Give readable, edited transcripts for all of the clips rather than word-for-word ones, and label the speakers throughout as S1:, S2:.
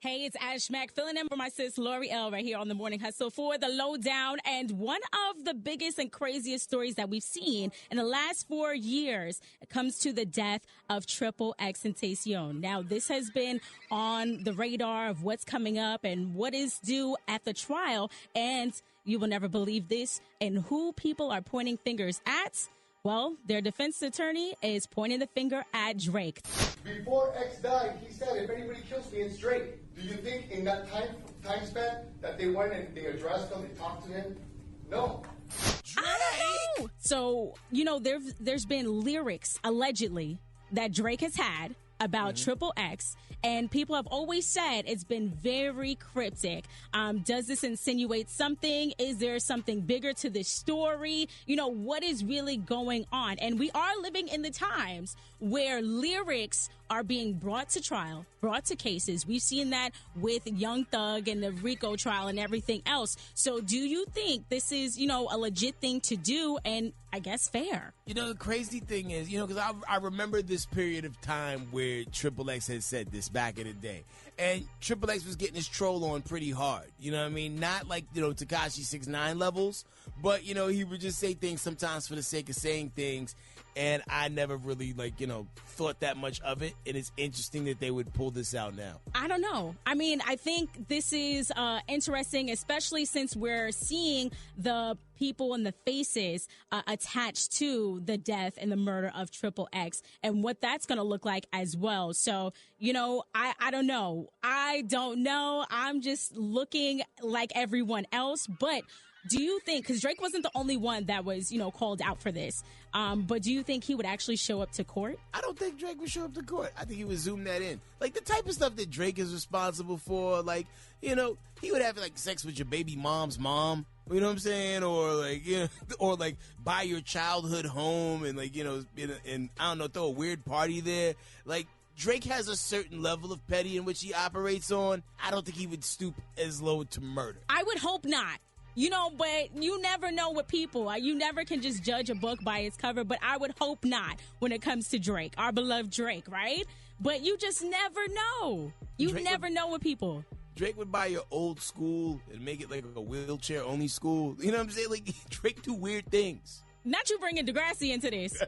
S1: Hey, it's Ash Mack filling in for my sis Lori L right here on the Morning Hustle for the Lowdown. And one of the biggest and craziest stories that we've seen in the last 4 years comes to the death of XXXtentacion. Now, this has been on the radar of what's coming up and what is due at the trial. And you will never believe this and who people are pointing fingers at. Well, their defense attorney is pointing the finger at Drake.
S2: Before X died, he said, if anybody kills me, it's Drake. Do you think in that time span that they went and they addressed him, they talked to him? No.
S1: I don't know. So, there's been lyrics, allegedly, that Drake has had about XXX, and people have always said it's been very cryptic. Does this insinuate something? Is there something bigger to this story? What is really going on? And we are living in the times where lyrics are being brought to trial, brought to cases. We've seen that with Young Thug and the Rico trial and everything else. So do you think this is, a legit thing to do and I guess fair?
S3: The crazy thing is, because I remember this period of time where XXX had said this back in the day. And XXX was getting his troll on pretty hard. You know what I mean? Not like, Tekashi 6ix9ine levels, but, he would just say things sometimes for the sake of saying things. And I never really, thought that much of it. And it's interesting that they would pull this out now.
S1: I don't know. I mean, I think this is interesting, especially since we're seeing the people and the faces attached to the death and the murder of XXX and what that's going to look like as well. So, I don't know. I don't know. I'm just looking like everyone else. But do you think, because Drake wasn't the only one that was, called out for this, but do you think he would actually show up to court?
S3: I don't think Drake would show up to court. I think he would zoom that in. Like, the type of stuff that Drake is responsible for, he would have, sex with your baby mom's mom. You know what I'm saying? Or, or buy your childhood home and, and I don't know, throw a weird party there. Drake has a certain level of petty in which he operates on. I don't think he would stoop as low to murder.
S1: I would hope not. But you never know with people. You never can just judge a book by its cover, but I would hope not when it comes to Drake, our beloved Drake, right? But you just never know. You never know with people.
S3: Drake would buy your old school and make it like a wheelchair-only school. You know what I'm saying? Drake do weird things.
S1: Not you bringing Degrassi into this.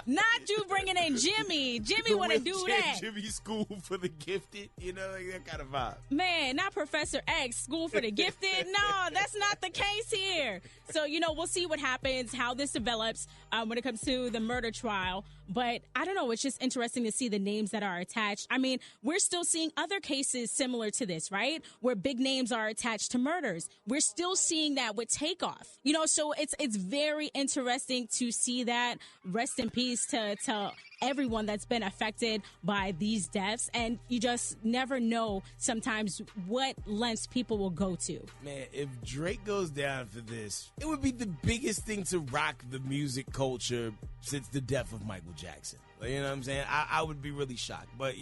S1: Not you bringing in Jimmy. Jimmy want to do that.
S3: Jimmy School for the Gifted, that kind of vibe.
S1: Man, not Professor X, School for the Gifted. No, that's not the case here. So, we'll see what happens, how this develops when it comes to the murder trial. But I don't know. It's just interesting to see the names that are attached. I mean, we're still seeing other cases similar to this, right? Where big names are attached to murders. We're still seeing that with Takeoff. So it's very interesting to see that. Rest in peace to everyone that's been affected by these deaths. And you just never know sometimes what lengths people will go to.
S3: Man, if Drake goes down for this, it would be the biggest thing to rock the music culture since the death of Michael Jackson. You know what I'm saying? I would be really shocked. But,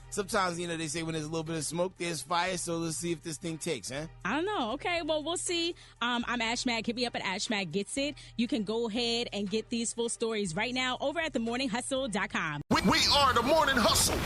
S3: sometimes, they say when there's a little bit of smoke, there's fire. So let's see if this thing takes, huh?
S1: I don't know. Okay, well, we'll see. I'm Ash Mack. Hit me up at Ash Mack Gets It. You can go ahead and get these full stories right now over at themorninghustle.com.
S4: We are the Morning Hustle.